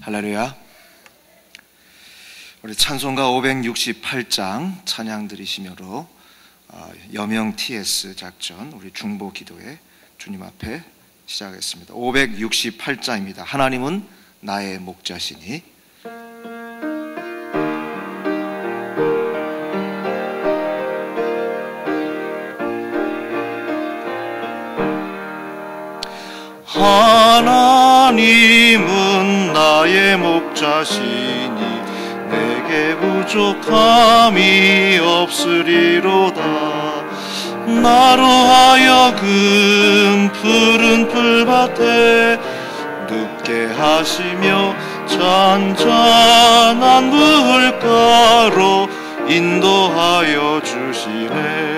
할렐루야. 우리 찬송가 568장 찬양 드리시며로 여명 TS 작전 우리 중보 기도회 주님 앞에 시작하겠습니다. 568장입니다. 하나님은 나의 목자시니. 하나님은 나의 목자시니 내게 부족함이 없으리로다. 나로 하여금 푸른 풀밭에 눕게 하시며 잔잔한 물가로 인도하여 주시네.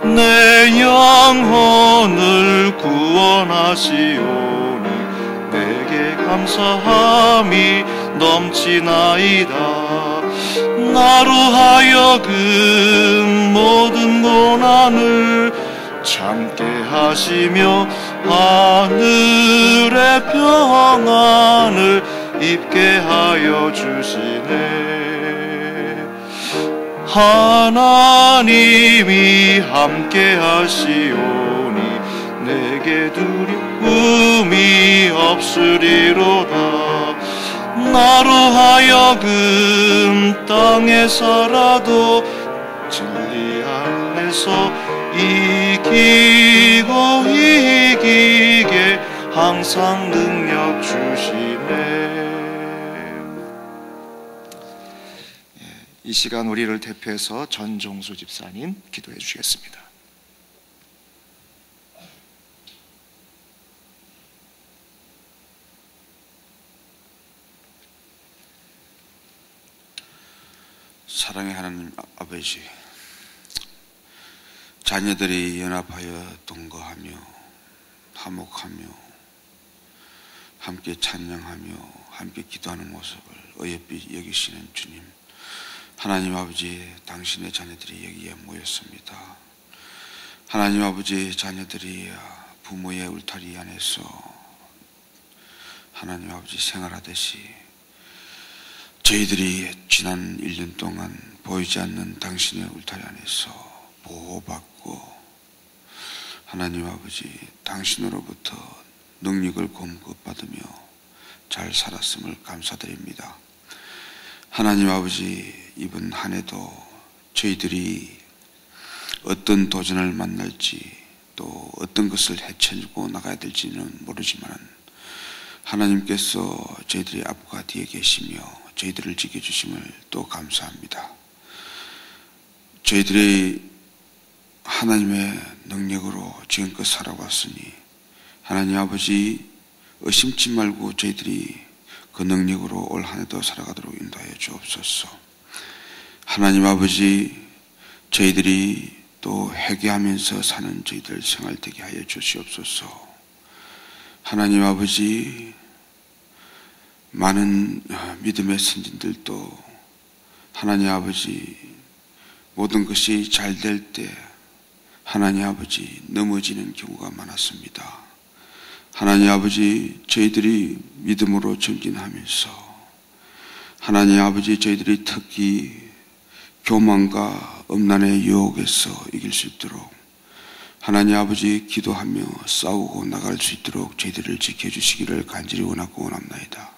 내 영혼을 구원하시오니 내게 감사함이 넘치나이다. 나로 하여금 모든 고난을 참게 하시며 하늘의 평안을 입게 하여 주시네. 하나님이 함께 하시오니 내게 두려움이 없으리로다. 나로 하여금 땅에서라도 진리 안에서 이기고 이기게 항상 능력 주시네. 이 시간 우리를 대표해서 전종수 집사님 기도해 주시겠습니다. 사랑의 하나님 아버지, 자녀들이 연합하여 동거하며 화목하며 함께 찬양하며 함께 기도하는 모습을 어여삐 여기시는 주님, 하나님 아버지, 당신의 자녀들이 여기에 모였습니다. 하나님 아버지, 자녀들이 부모의 울타리 안에서 하나님 아버지 생활하듯이 저희들이 지난 1년 동안 보이지 않는 당신의 울타리 안에서 보호받고 하나님 아버지 당신으로부터 능력을 공급받으며 잘 살았음을 감사드립니다. 하나님 아버지, 이번 한 해도 저희들이 어떤 도전을 만날지 또 어떤 것을 헤쳐지고 나가야 될지는 모르지만 하나님께서 저희들이 앞과 뒤에 계시며 저희들을 지켜주심을 또 감사합니다. 저희들이 하나님의 능력으로 지금껏 살아왔으니 하나님 아버지 의심치 말고 저희들이 그 능력으로 올 한 해도 살아가도록 인도하여 주옵소서. 하나님 아버지, 저희들이 또 회개하면서 사는 저희들 생활 되게 하여 주시옵소서. 하나님 아버지, 많은 믿음의 선진들도 하나님 아버지 모든 것이 잘 될 때 하나님 아버지 넘어지는 경우가 많았습니다. 하나님 아버지, 저희들이 믿음으로 전진하면서 하나님 아버지, 저희들이 특히 교만과 음란의 유혹에서 이길 수 있도록 하나님 아버지 기도하며 싸우고 나갈 수 있도록 저희들을 지켜주시기를 간절히 원하고 원합나이다.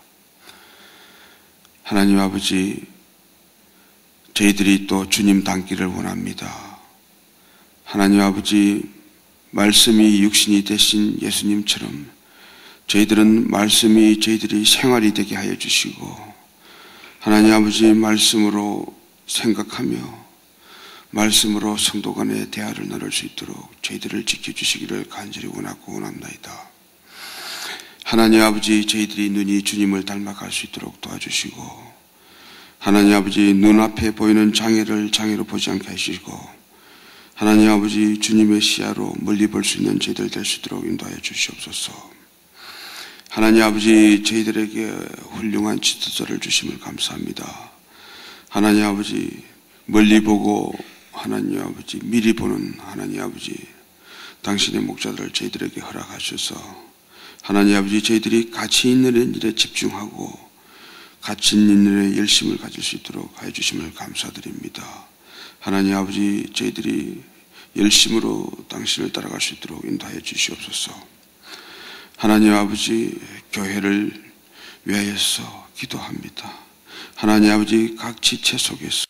하나님 아버지, 저희들이 또 주님 닮기를 원합니다. 하나님 아버지, 말씀이 육신이 되신 예수님처럼 저희들은 말씀이 저희들이 생활이 되게 하여 주시고 하나님 아버지, 말씀으로 생각하며 말씀으로 성도 간의 대화를 나눌 수 있도록 저희들을 지켜주시기를 간절히 원하고 원합나이다. 하나님 아버지, 저희들이 눈이 주님을 닮아갈 수 있도록 도와주시고 하나님 아버지, 눈앞에 보이는 장애를 장애로 보지 않게 하시고 하나님 아버지, 주님의 시야로 멀리 볼 수 있는 저희들 될 수 있도록 인도하여 주시옵소서. 하나님 아버지, 저희들에게 훌륭한 지도자를 주심을 감사합니다. 하나님 아버지, 멀리 보고 하나님 아버지 미리 보는 하나님 아버지, 당신의 목자들을 저희들에게 허락하셔서 하나님 아버지, 저희들이 가치 있는 일에 집중하고 가치 있는 일에 열심을 가질 수 있도록 하여 주심을 감사드립니다. 하나님 아버지, 저희들이 열심으로 당신을 따라갈 수 있도록 인도하여 주시옵소서. 하나님 아버지, 교회를 위하여서 기도합니다. 하나님 아버지, 각 지체 속에서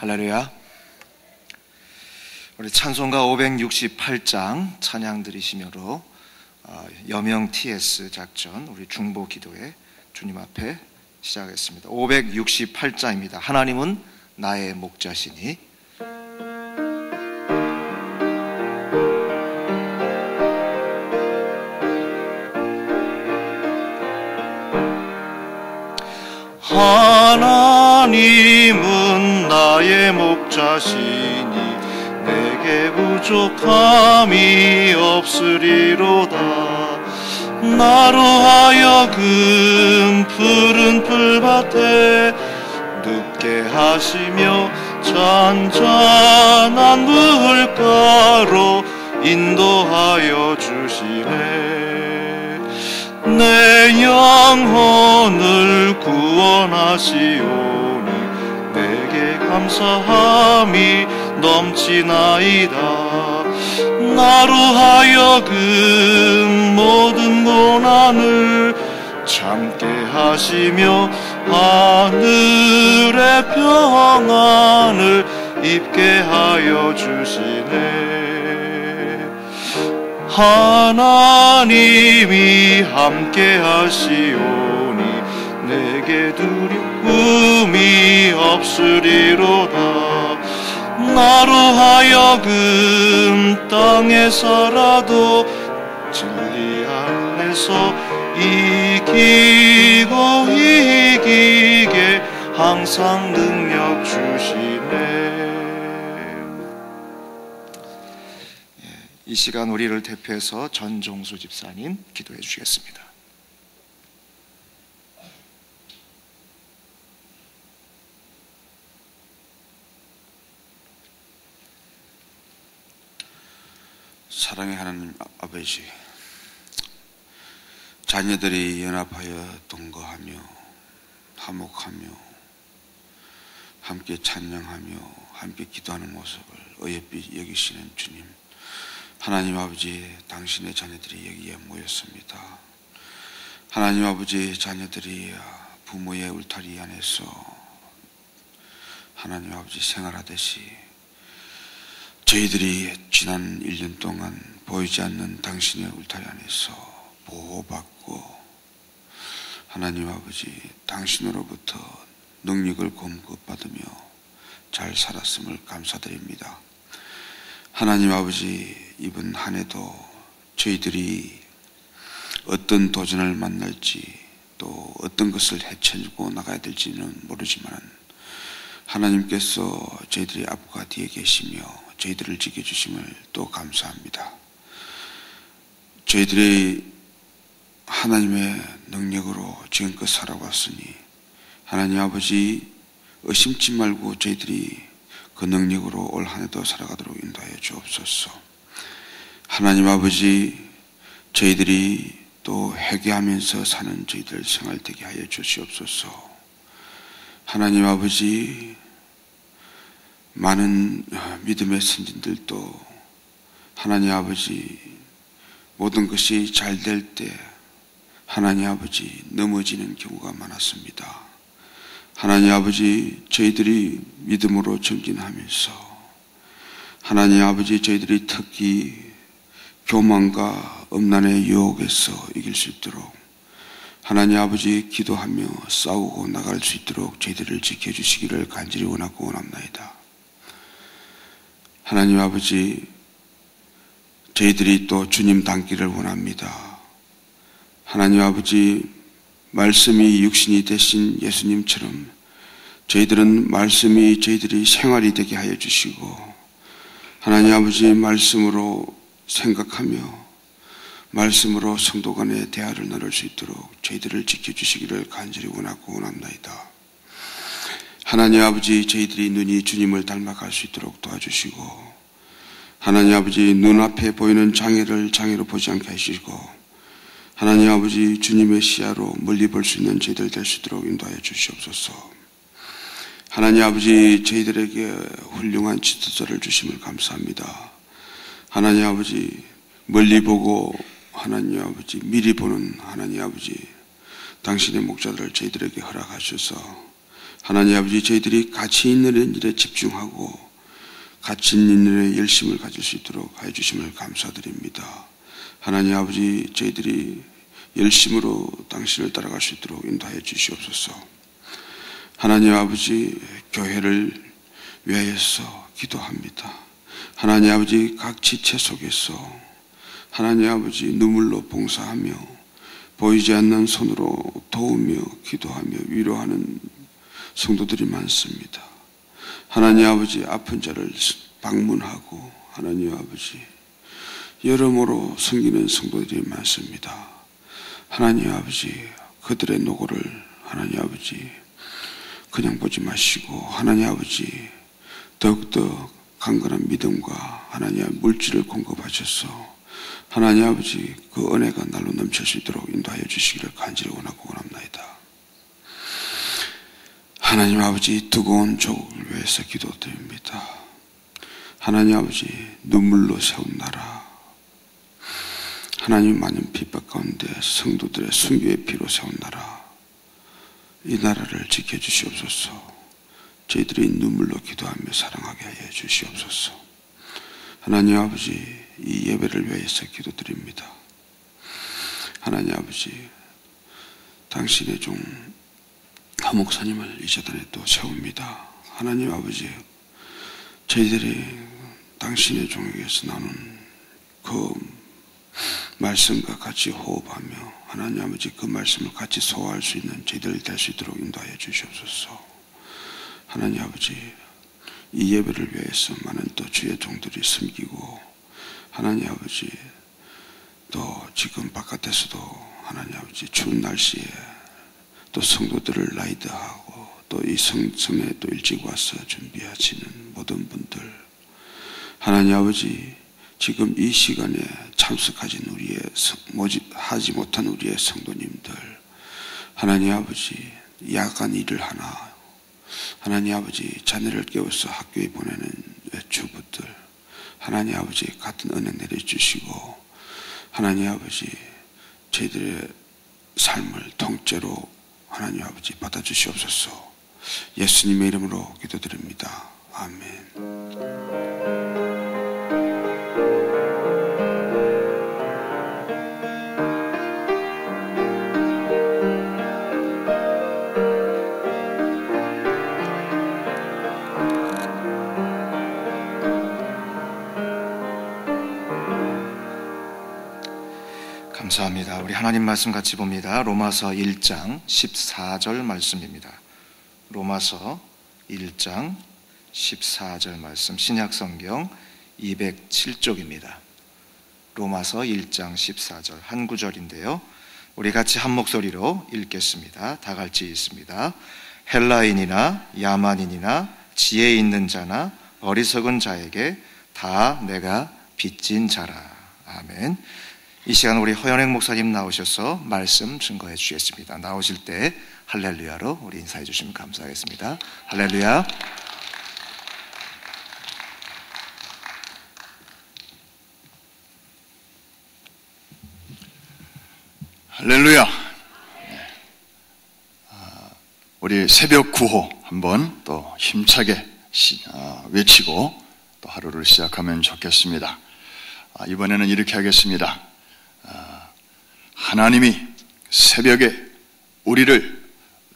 할렐루야. 우리 찬송가 568장 찬양 드리시며로 여명 TS 작전 우리 중보 기도회 주님 앞에 시작하겠습니다. 568장입니다. 하나님은 나의 목자시니. 하나님은 나의 목자시니 내게 부족함이 없으리로다. 나로 하여금 푸른 풀밭에 눕게 하시며 잔잔한 물가로 인도하여 주시네. 내 영혼을 구원하시오니 내게 감사함이 넘치나이다. 나로 하여금 모든 고난을 참게 하시며 하늘의 평안을 입게 하여 주시네. 하나님이 함께 하시오니 내게 두려움이 없으리로다. 나로 하여금 땅에 살아도 진리 안에서 이기고 이기게 항상 능력 주시네. 이 시간 우리를 대표해서 전종수 집사님 기도해 주시겠습니다. 사랑의 하나님 아버지, 자녀들이 연합하여 동거하며 화목하며 함께 찬양하며 함께 기도하는 모습을 어여삐 여기시는 주님, 하나님 아버지, 당신의 자녀들이 여기에 모였습니다. 하나님 아버지, 자녀들이 부모의 울타리 안에서 하나님 아버지 생활하듯이 저희들이 지난 1년 동안 보이지 않는 당신의 울타리 안에서 보호받고 하나님 아버지 당신으로부터 능력을 공급받으며 잘 살았음을 감사드립니다. 하나님 아버지, 이번 한 해도 저희들이 어떤 도전을 만날지 또 어떤 것을 헤쳐지고 나가야 될지는 모르지만 하나님께서 저희들의 앞과 뒤에 계시며 저희들을 지켜주심을 또 감사합니다. 저희들이 하나님의 능력으로 지금껏 살아왔으니 하나님 아버지 의심치 말고 저희들이 그 능력으로 올 한 해도 살아가도록 인도하여 주옵소서. 하나님 아버지, 저희들이 또 회개하면서 사는 저희들 생활 되게 하여 주시옵소서. 하나님 아버지, 많은 믿음의 선진들도 하나님 아버지 모든 것이 잘 될 때 하나님 아버지 넘어지는 경우가 많았습니다. 하나님 아버지, 저희들이 믿음으로 전진하면서 하나님 아버지, 저희들이 특히 교만과 음란의 유혹에서 이길 수 있도록 하나님 아버지 기도하며 싸우고 나갈 수 있도록 저희들을 지켜주시기를 간절히 원하고 원합나이다. 하나님 아버지, 저희들이 또 주님 닮기를 원합니다. 하나님 아버지, 말씀이 육신이 되신 예수님처럼 저희들은 말씀이 저희들이 생활이 되게 하여 주시고 하나님 아버지 말씀으로 생각하며 말씀으로 성도 간의 대화를 나눌 수 있도록 저희들을 지켜주시기를 간절히 원하고 원합나이다. 하나님 아버지, 저희들이 눈이 주님을 닮아갈 수 있도록 도와주시고 하나님 아버지, 눈앞에 보이는 장애를 장애로 보지 않게 하시고 하나님 아버지, 주님의 시야로 멀리 볼 수 있는 저희들 될 수 있도록 인도하여 주시옵소서. 하나님 아버지, 저희들에게 훌륭한 지도자를 주심을 감사합니다. 하나님 아버지, 멀리 보고 하나님 아버지 미리 보는 하나님 아버지, 당신의 목자들을 저희들에게 허락하셔서 하나님 아버지, 저희들이 가치 있는 일에 집중하고 가치 있는 일에 열심을 가질 수 있도록 해주심을 감사드립니다. 하나님 아버지, 저희들이 열심으로 당신을 따라갈 수 있도록 인도하여 주시옵소서. 하나님 아버지, 교회를 위하여서 기도합니다. 하나님 아버지, 각 지체 속에서 하나님 아버지 눈물로 봉사하며 보이지 않는 손으로 도우며 기도하며 위로하는 성도들이 많습니다. 하나님 아버지, 아픈 자를 방문하고 하나님 아버지 여러모로 섬기는 성도들이 많습니다. 하나님 아버지, 그들의 노고를 하나님 아버지 그냥 보지 마시고 하나님 아버지 더욱더 강건한 믿음과 하나님 아버지 물질을 공급하셔서 하나님 아버지 그 은혜가 날로 넘칠 수 있도록 인도하여 주시기를 간절히 원하고 원합나이다. 하나님 아버지, 뜨거운 조국을 위해서 기도드립니다. 하나님 아버지, 눈물로 세운 나라, 하나님 많은 핍박 가운데 성도들의 순교의 피로 세운 나라, 이 나라를 지켜주시옵소서. 저희들이 눈물로 기도하며 사랑하게 하여 주시옵소서. 하나님 아버지, 이 예배를 위해서 기도드립니다. 하나님 아버지, 당신의 종 하목사님을 이 재단에 또 세웁니다. 하나님 아버지, 저희들이 당신의 종에게서 나눈 그 말씀과 같이 호흡하며 하나님 아버지 그 말씀을 같이 소화할 수 있는 저희들이 될 수 있도록 인도하여 주시옵소서. 하나님 아버지, 이 예배를 위해서 많은 또 주의 종들이 숨기고 하나님 아버지 또 지금 바깥에서도 하나님 아버지 추운 날씨에 또 성도들을 라이드하고 또 이 성에 또 일찍 와서 준비하시는 모든 분들, 하나님 아버지 지금 이 시간에 참석하신 하지 못한 우리의 성도님들, 하나님 아버지 야간 일을 하나 하나님 아버지 자녀를 깨워서 학교에 보내는 주부들, 하나님 아버지 같은 은혜 내려주시고 하나님 아버지 저희들의 삶을 통째로 하나님 아버지 받아주시옵소서. 예수님의 이름으로 기도드립니다. 아멘. 감사합니다. 우리 하나님 말씀 같이 봅니다. 로마서 1장 14절 말씀입니다. 로마서 1장 14절 말씀, 신약성경 207쪽입니다. 로마서 1장 14절 한 구절인데요, 우리 같이 한 목소리로 읽겠습니다. 다 같이 읽습니다. 헬라인이나 야만인이나 지혜 있는 자나 어리석은 자에게 다 내가 빚진 자라. 아멘. 이 시간 우리 허연행 목사님 나오셔서 말씀 증거해 주시겠습니다. 나오실 때 할렐루야로 우리 인사해 주시면 감사하겠습니다. 할렐루야. 할렐루야. 우리 새벽 구호 한번 또 힘차게 외치고 또 하루를 시작하면 좋겠습니다. 이번에는 이렇게 하겠습니다. 하나님이 새벽에 우리를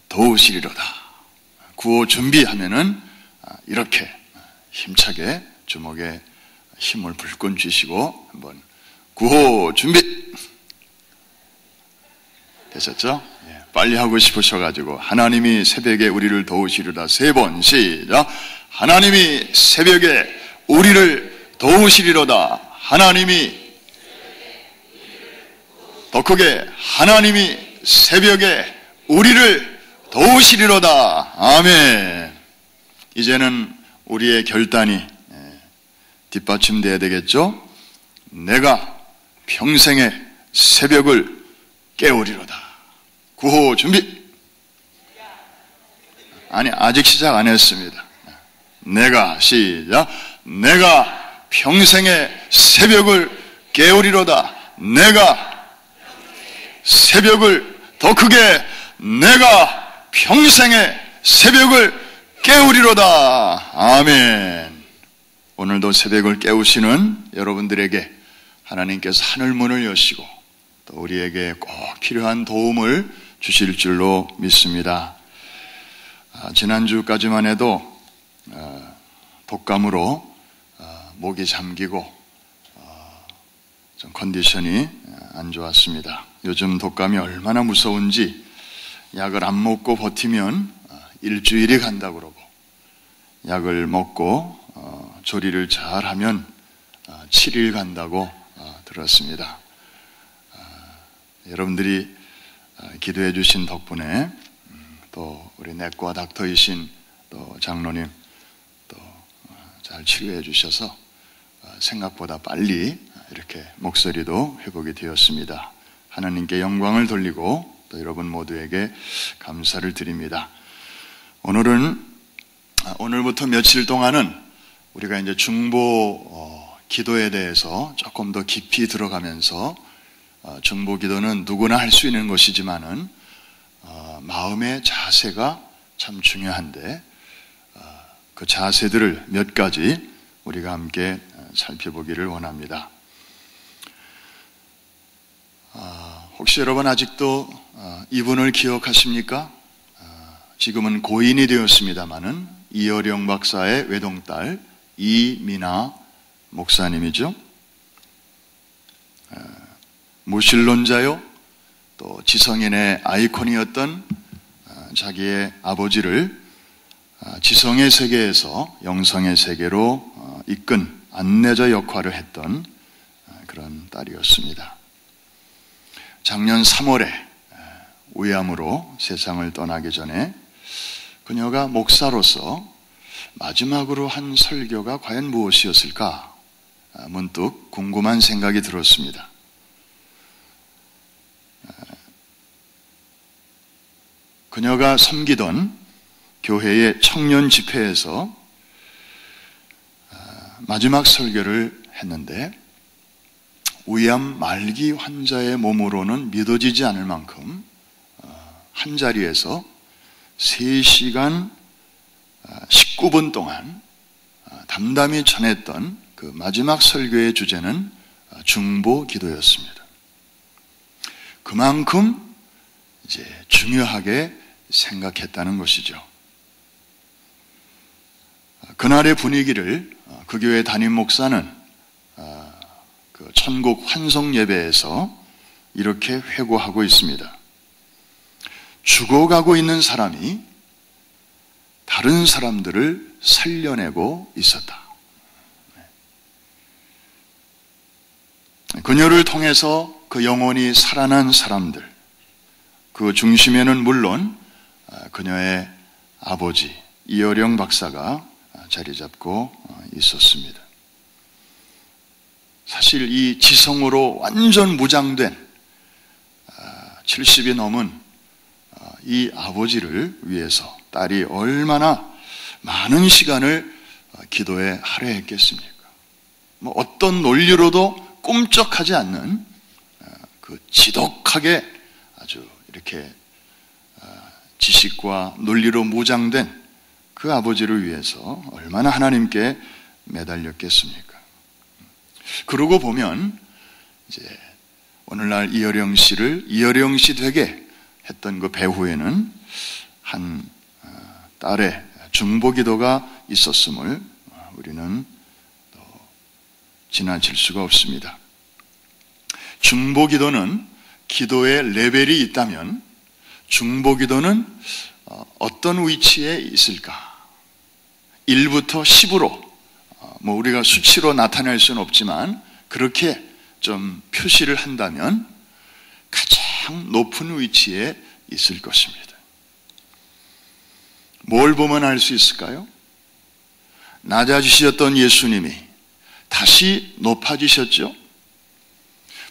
도우시리로다. 구호 준비하면은 이렇게 힘차게 주먹에 힘을 불끈 쥐시고 한번 구호 준비. 되셨죠? 빨리 하고 싶으셔가지고 하나님이 새벽에 우리를 도우시리로다. 3번 시작. 하나님이 새벽에 우리를 도우시리로다. 하나님이 더 크게 하나님이 새벽에 우리를 도우시리로다. 아멘. 이제는 우리의 결단이 뒷받침돼야 되겠죠? 내가 평생의 새벽을 깨우리로다. 구호 준비. 아니, 아직 시작 안 했습니다. 내가 시작. 내가 평생의 새벽을 깨우리로다. 내가 새벽을 더 크게 내가 평생의 새벽을 깨우리로다. 아멘. 오늘도 새벽을 깨우시는 여러분들에게 하나님께서 하늘문을 여시고 또 우리에게 꼭 필요한 도움을 주실 줄로 믿습니다. 지난주까지만 해도 독감으로 목이 잠기고 좀 컨디션이 안 좋았습니다. 요즘 독감이 얼마나 무서운지 약을 안 먹고 버티면 일주일이 간다고 그러고 약을 먹고 조리를 잘하면 7일 간다고 들었습니다. 여러분들이 기도해 주신 덕분에 또 우리 내과 닥터이신 또 장로님 또 잘 치료해 주셔서 생각보다 빨리 이렇게 목소리도 회복이 되었습니다. 하나님께 영광을 돌리고 또 여러분 모두에게 감사를 드립니다. 오늘부터 며칠 동안은 우리가 이제 중보 기도에 대해서 조금 더 깊이 들어가면서 중보 기도는 누구나 할 수 있는 것이지만은 마음의 자세가 참 중요한데 그 자세들을 몇 가지 우리가 함께 살펴보기를 원합니다. 혹시 여러분 아직도 이분을 기억하십니까? 지금은 고인이 되었습니다마는 이어령 박사의 외동딸 이미나 목사님이죠. 무신론자요 또 지성인의 아이콘이었던 자기의 아버지를 지성의 세계에서 영성의 세계로 이끈 안내자 역할을 했던 그런 딸이었습니다. 작년 3월에 우암으로 세상을 떠나기 전에 그녀가 목사로서 마지막으로 한 설교가 과연 무엇이었을까 문득 궁금한 생각이 들었습니다. 그녀가 섬기던 교회의 청년 집회에서 마지막 설교를 했는데 우암 말기 환자의 몸으로는 믿어지지 않을 만큼 한 자리에서 3시간 19분 동안 담담히 전했던 그 마지막 설교의 주제는 중보 기도였습니다. 그만큼 이제 중요하게 생각했다는 것이죠. 그날의 분위기를 그 교회 담임 목사는 그 천국 환송 예배에서 이렇게 회고하고 있습니다. 죽어가고 있는 사람이 다른 사람들을 살려내고 있었다. 그녀를 통해서 그 영혼이 살아난 사람들, 그 중심에는 물론 그녀의 아버지 이어령 박사가 자리 잡고 있었습니다. 사실 이 지성으로 완전 무장된 70이 넘은 이 아버지를 위해서 딸이 얼마나 많은 시간을 기도에 할애했겠습니까? 뭐 어떤 논리로도 꿈쩍하지 않는 그 지독하게 아주 이렇게 지식과 논리로 무장된 그 아버지를 위해서 얼마나 하나님께 매달렸겠습니까? 그러고 보면 이제 오늘날 이어령 씨를 이어령 씨 되게 했던 그 배후에는 한 딸의 중보 기도가 있었음을 우리는 지나칠 수가 없습니다. 중보 기도는 기도의 레벨이 있다면 중보 기도는 어떤 위치에 있을까? 1부터 10으로 뭐 우리가 수치로 나타낼 수는 없지만 그렇게 좀 표시를 한다면 가장 높은 위치에 있을 것입니다. 뭘 보면 알 수 있을까요? 낮아지셨던 예수님이 다시 높아지셨죠?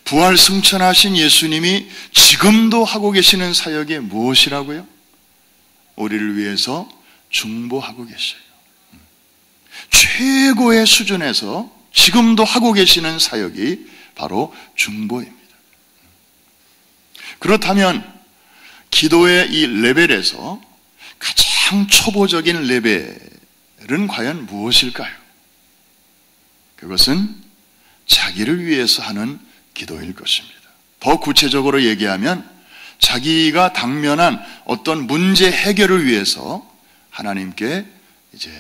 부활 승천하신 예수님이 지금도 하고 계시는 사역이 무엇이라고요? 우리를 위해서 중보하고 계셔요. 최고의 수준에서 지금도 하고 계시는 사역이 바로 중보입니다. 그렇다면 기도의 이 레벨에서 가장 가장 초보적인 레벨은 과연 무엇일까요? 그것은 자기를 위해서 하는 기도일 것입니다. 더 구체적으로 얘기하면 자기가 당면한 어떤 문제 해결을 위해서 하나님께 이제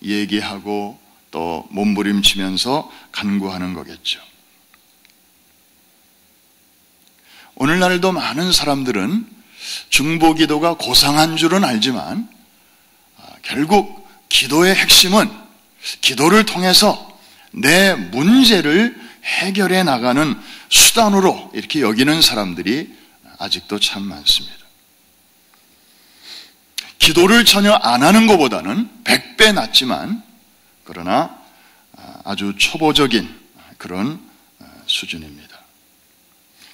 얘기하고 또 몸부림치면서 간구하는 거겠죠. 오늘날도 많은 사람들은 중보기도가 고상한 줄은 알지만 결국 기도의 핵심은 기도를 통해서 내 문제를 해결해 나가는 수단으로 이렇게 여기는 사람들이 아직도 참 많습니다. 기도를 전혀 안 하는 것보다는 100배 낫지만 그러나 아주 초보적인 그런 수준입니다.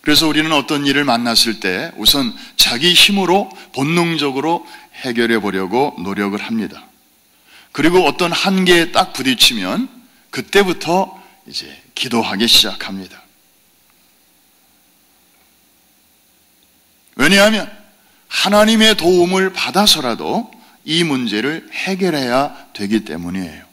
그래서 우리는 어떤 일을 만났을 때 우선 자기 힘으로 본능적으로 해결해 보려고 노력을 합니다. 그리고 어떤 한계에 딱 부딪히면 그때부터 이제 기도하기 시작합니다. 왜냐하면 하나님의 도움을 받아서라도 이 문제를 해결해야 되기 때문이에요.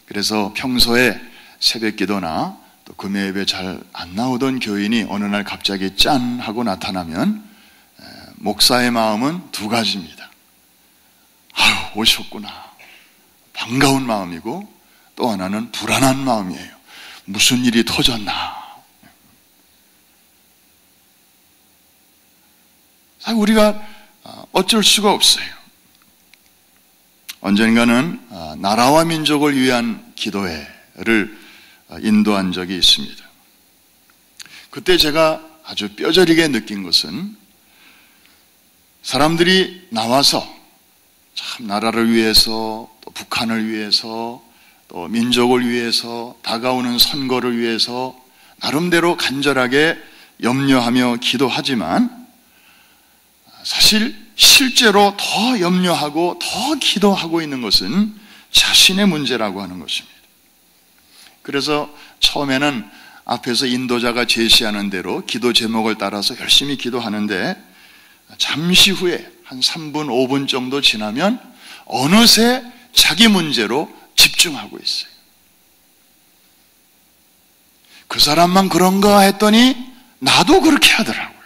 그래서 평소에 새벽 기도나 또 금요 예배 잘 안 나오던 교인이 어느 날 갑자기 짠 하고 나타나면 목사의 마음은 두 가지입니다. 아유, 오셨구나. 반가운 마음이고 또 하나는 불안한 마음이에요. 무슨 일이 터졌나. 우리가 어쩔 수가 없어요. 언젠가는 나라와 민족을 위한 기도회를 인도한 적이 있습니다. 그때 제가 아주 뼈저리게 느낀 것은 사람들이 나와서 참 나라를 위해서 또 북한을 위해서 또 민족을 위해서 다가오는 선거를 위해서 나름대로 간절하게 염려하며 기도하지만 사실 실제로 더 염려하고 더 기도하고 있는 것은 자신의 문제라고 하는 것입니다. 그래서 처음에는 앞에서 인도자가 제시하는 대로 기도 제목을 따라서 열심히 기도하는데 잠시 후에 한 3분, 5분 정도 지나면 어느새 자기 문제로 집중하고 있어요. 그 사람만 그런가 했더니 나도 그렇게 하더라고요.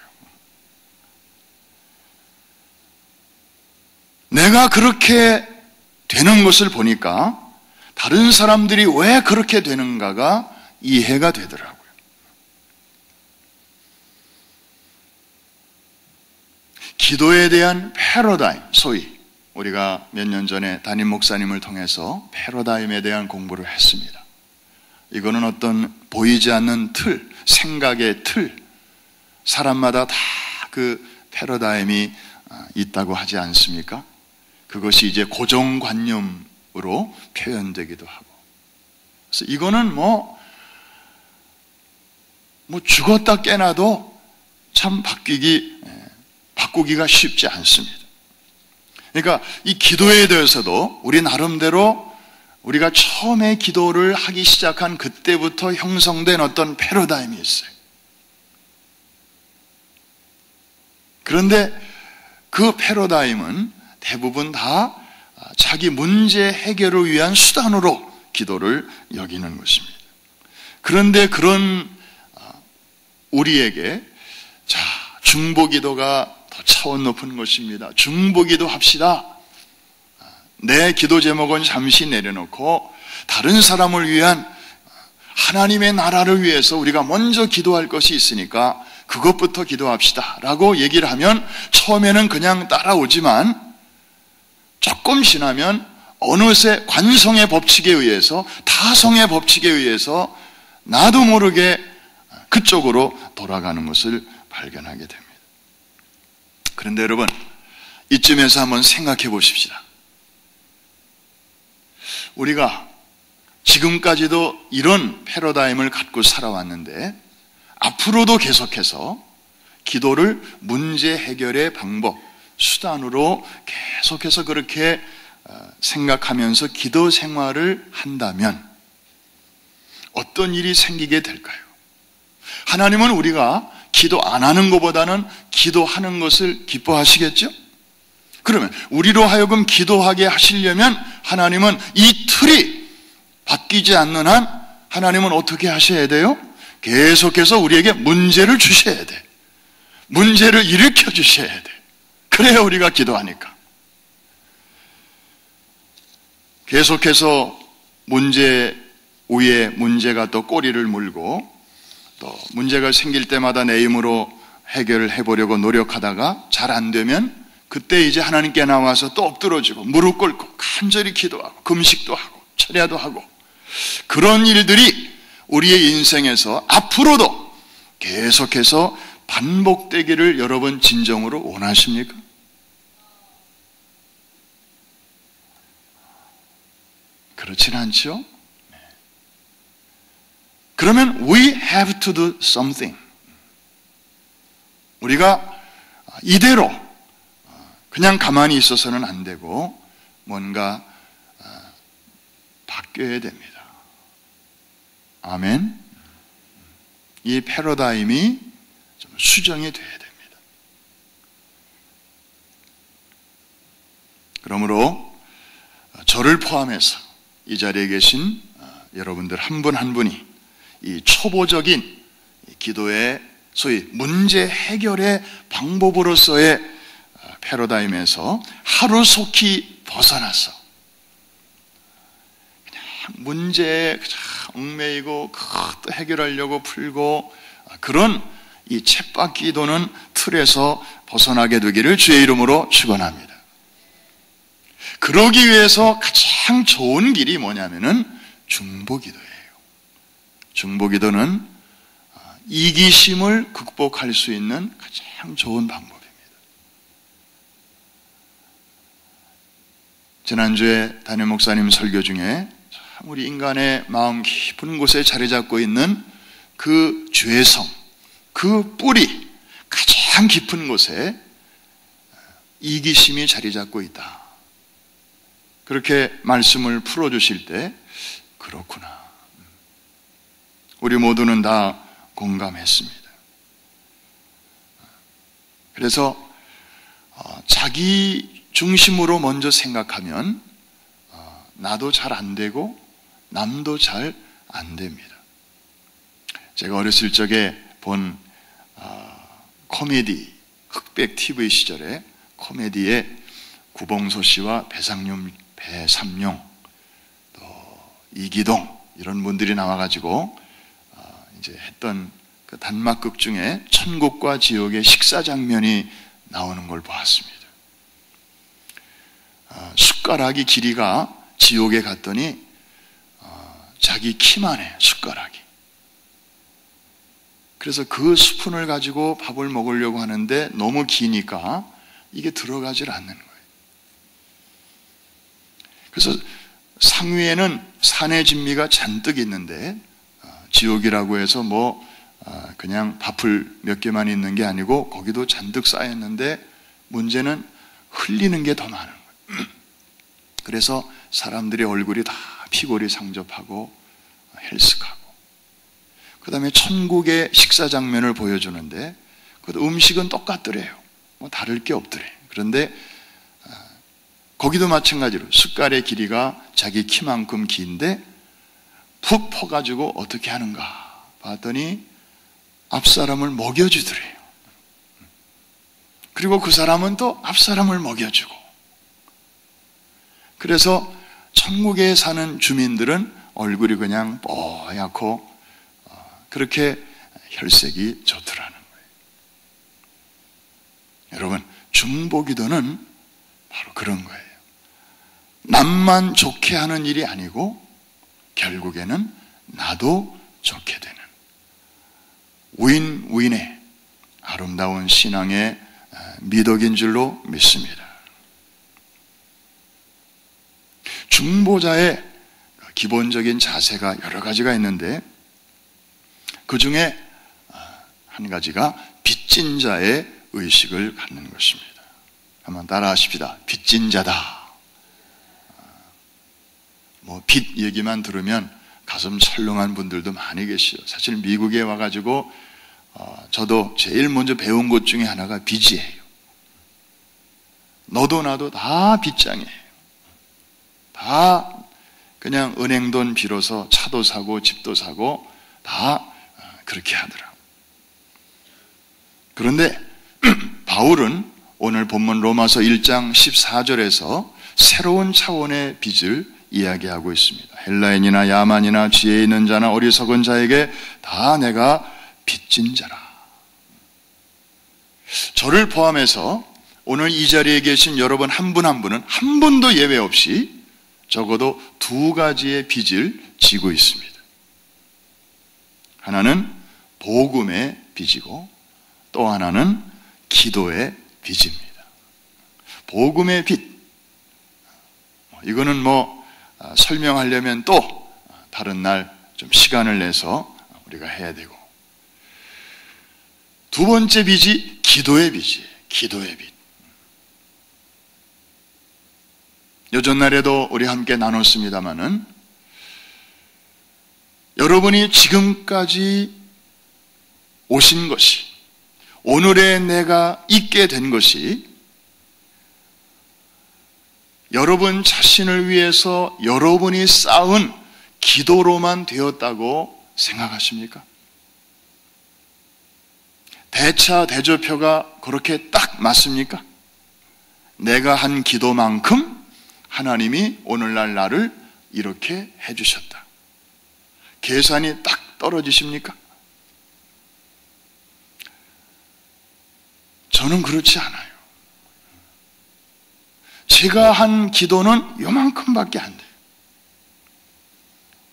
내가 그렇게 되는 것을 보니까 다른 사람들이 왜 그렇게 되는가가 이해가 되더라고요. 기도에 대한 패러다임, 소위 우리가 몇 년 전에 담임 목사님을 통해서 패러다임에 대한 공부를 했습니다. 이거는 어떤 보이지 않는 틀, 생각의 틀, 사람마다 다 그 패러다임이 있다고 하지 않습니까? 그것이 이제 고정관념으로 표현되기도 하고. 그래서 이거는 뭐 죽었다 깨나도 참 바꾸기가 쉽지 않습니다. 그러니까 이 기도에 대해서도 우리 나름대로 우리가 처음에 기도를 하기 시작한 그때부터 형성된 어떤 패러다임이 있어요. 그런데 그 패러다임은 대부분 다 자기 문제 해결을 위한 수단으로 기도를 여기는 것입니다. 그런데 그런 우리에게 자, 중보기도가 더 차원 높은 것입니다. 중보기도 합시다. 내 기도 제목은 잠시 내려놓고 다른 사람을 위한 하나님의 나라를 위해서 우리가 먼저 기도할 것이 있으니까 그것부터 기도합시다 라고 얘기를 하면 처음에는 그냥 따라오지만 조금 지나면 어느새 관성의 법칙에 의해서 타성의 법칙에 의해서 나도 모르게 그쪽으로 돌아가는 것을 발견하게 됩니다. 그런데 여러분, 이쯤에서 한번 생각해 보십시다. 우리가 지금까지도 이런 패러다임을 갖고 살아왔는데 앞으로도 계속해서 기도를 문제 해결의 방법, 수단으로 계속해서 그렇게 생각하면서 기도 생활을 한다면 어떤 일이 생기게 될까요? 하나님은 우리가 기도 안 하는 것보다는 기도하는 것을 기뻐하시겠죠? 그러면 우리로 하여금 기도하게 하시려면 하나님은 이 틀이 바뀌지 않는 한 하나님은 어떻게 하셔야 돼요? 계속해서 우리에게 문제를 주셔야 돼. 문제를 일으켜 주셔야 돼. 그래야 우리가 기도하니까. 계속해서 문제 위에 문제가 또 꼬리를 물고 또 문제가 생길 때마다 내 힘으로 해결을 해보려고 노력하다가 잘 안 되면 그때 이제 하나님께 나와서 또 엎드러지고 무릎 꿇고 간절히 기도하고 금식도 하고 철야도 하고 그런 일들이 우리의 인생에서 앞으로도 계속해서 반복되기를 여러분 진정으로 원하십니까? 그렇진 않죠? 그러면 we have to do something. 우리가 이대로 그냥 가만히 있어서는 안 되고 뭔가 바뀌어야 됩니다. 아멘. 이 패러다임이 좀 수정이 돼야 됩니다. 그러므로 저를 포함해서 이 자리에 계신 여러분들 한 분 한 분이 이 초보적인 기도의 소위 문제 해결의 방법으로서의 패러다임에서 하루속히 벗어나서 그냥 문제에 얽매이고 또 해결하려고 풀고 그런 이 쳇바퀴 기도는 틀에서 벗어나게 되기를 주의 이름으로 축원합니다. 그러기 위해서 가장 좋은 길이 뭐냐면은 중보기도예요. 중보기도는 이기심을 극복할 수 있는 가장 좋은 방법입니다. 지난주에 담임 목사님 설교 중에 참 우리 인간의 마음 깊은 곳에 자리 잡고 있는 그 죄성, 그 뿌리, 가장 깊은 곳에 이기심이 자리 잡고 있다. 그렇게 말씀을 풀어주실 때 그렇구나. 우리 모두는 다 공감했습니다. 그래서 자기 중심으로 먼저 생각하면 나도 잘 안 되고 남도 잘 안 됩니다. 제가 어렸을 적에 본 코미디, 흑백 TV 시절에 코미디에 구봉소 씨와 배삼룡, 또 이기동 이런 분들이 나와가지고 이제 했던 그 단막극 중에 천국과 지옥의 식사 장면이 나오는 걸 보았습니다. 숟가락이 길이가 지옥에 갔더니 자기 키만 해, 숟가락이. 그래서 그 스푼을 가지고 밥을 먹으려고 하는데 너무 기니까 이게 들어가질 않는 거예요. 그래서 상위에는 산의 진미가 잔뜩 있는데 지옥이라고 해서 그냥 밥을 몇 개만 있는 게 아니고 거기도 잔뜩 쌓였는데 문제는 흘리는 게 더 많은 거예요. 그래서 사람들의 얼굴이 다 피골이 상접하고 헬쓱하고 그 다음에 천국의 식사 장면을 보여주는데 그것도 음식은 똑같더래요. 다를 게 없더래. 그런데 거기도 마찬가지로 숟갈의 길이가 자기 키만큼 긴데 푹 퍼가지고 어떻게 하는가 봤더니 앞사람을 먹여주더래요. 그리고 그 사람은 또 앞사람을 먹여주고 그래서 천국에 사는 주민들은 얼굴이 그냥 뽀얗고 그렇게 혈색이 좋더라는 거예요. 여러분, 중보기도는 바로 그런 거예요. 남만 좋게 하는 일이 아니고 결국에는 나도 좋게 되는 윈윈의 아름다운 신앙의 미덕인 줄로 믿습니다. 중보자의 기본적인 자세가 여러 가지가 있는데 그 중에 한 가지가 빚진 자의 의식을 갖는 것입니다. 한번 따라 하십시다. 빚진 자다. 빚 얘기만 들으면 가슴 철렁한 분들도 많이 계시죠. 사실 미국에 와가지고 저도 제일 먼저 배운 것 중에 하나가 빚이에요. 너도 나도 다 빚장이에요. 다 그냥 은행돈 빌어서 차도 사고 집도 사고 다 그렇게 하더라. 그런데 바울은 오늘 본문 로마서 1장 14절에서 새로운 차원의 빚을 이야기하고 있습니다. 헬라인이나 야만이나 지혜 있는 자나 어리석은 자에게 다 내가 빚진 자라. 저를 포함해서 오늘 이 자리에 계신 여러분 한 분 한 분은 한 분도 예외 없이 적어도 두 가지의 빚을 지고 있습니다. 하나는 복음의 빚이고 또 하나는 기도의 빚입니다. 복음의 빚. 이거는 설명하려면 또 다른 날 좀 시간을 내서 우리가 해야 되고, 두 번째 빚이 기도의 빚이에요. 기도의 빚. 여전날에도 우리 함께 나눴습니다마는 여러분이 지금까지 오신 것이, 오늘의 내가 있게 된 것이 여러분 자신을 위해서 여러분이 쌓은 기도로만 되었다고 생각하십니까? 대차 대조표가 그렇게 딱 맞습니까? 내가 한 기도만큼 하나님이 오늘날 나를 이렇게 해주셨다. 계산이 딱 떨어지십니까? 저는 그렇지 않아요. 제가 한 기도는 요만큼밖에 안 돼요.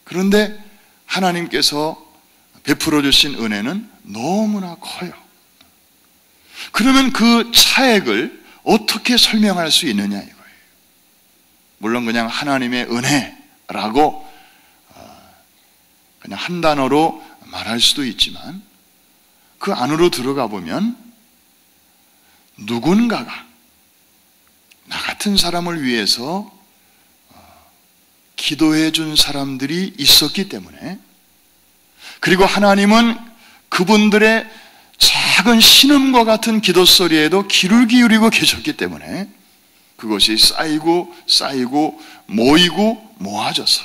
그런데 하나님께서 베풀어 주신 은혜는 너무나 커요. 그러면 그 차액을 어떻게 설명할 수 있느냐 이거예요. 물론 그냥 하나님의 은혜라고 그냥 한 단어로 말할 수도 있지만, 그 안으로 들어가 보면 누군가가 나 같은 사람을 위해서 기도해 준 사람들이 있었기 때문에, 그리고 하나님은 그분들의 작은 신음과 같은 기도 소리에도 귀를 기울이고 계셨기 때문에 그것이 쌓이고 쌓이고 모이고 모아져서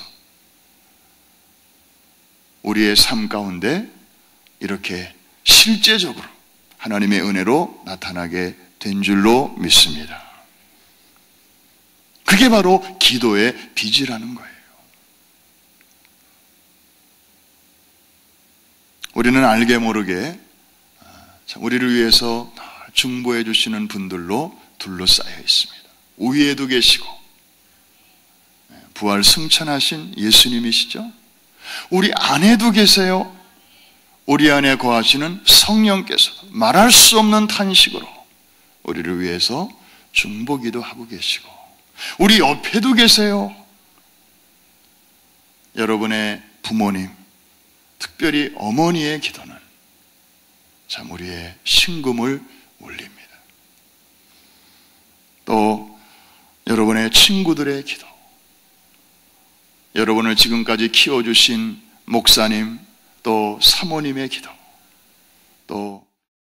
우리의 삶 가운데 이렇게 실제적으로 하나님의 은혜로 나타나게 된 줄로 믿습니다. 그게 바로 기도의 빚이라는 거예요. 우리는 알게 모르게 우리를 위해서 중보해 주시는 분들로 둘러싸여 있습니다. 우위에도 계시고 부활 승천하신 예수님이시죠. 우리 안에도 계세요. 우리 안에 거하시는 성령께서 말할 수 없는 탄식으로 우리를 위해서 중보기도 하고 계시고, 우리 옆에도 계세요. 여러분의 부모님, 특별히 어머니의 기도는 참 우리의 심금을 울립니다. 또 여러분의 친구들의 기도, 여러분을 지금까지 키워주신 목사님, 또 사모님의 기도, 또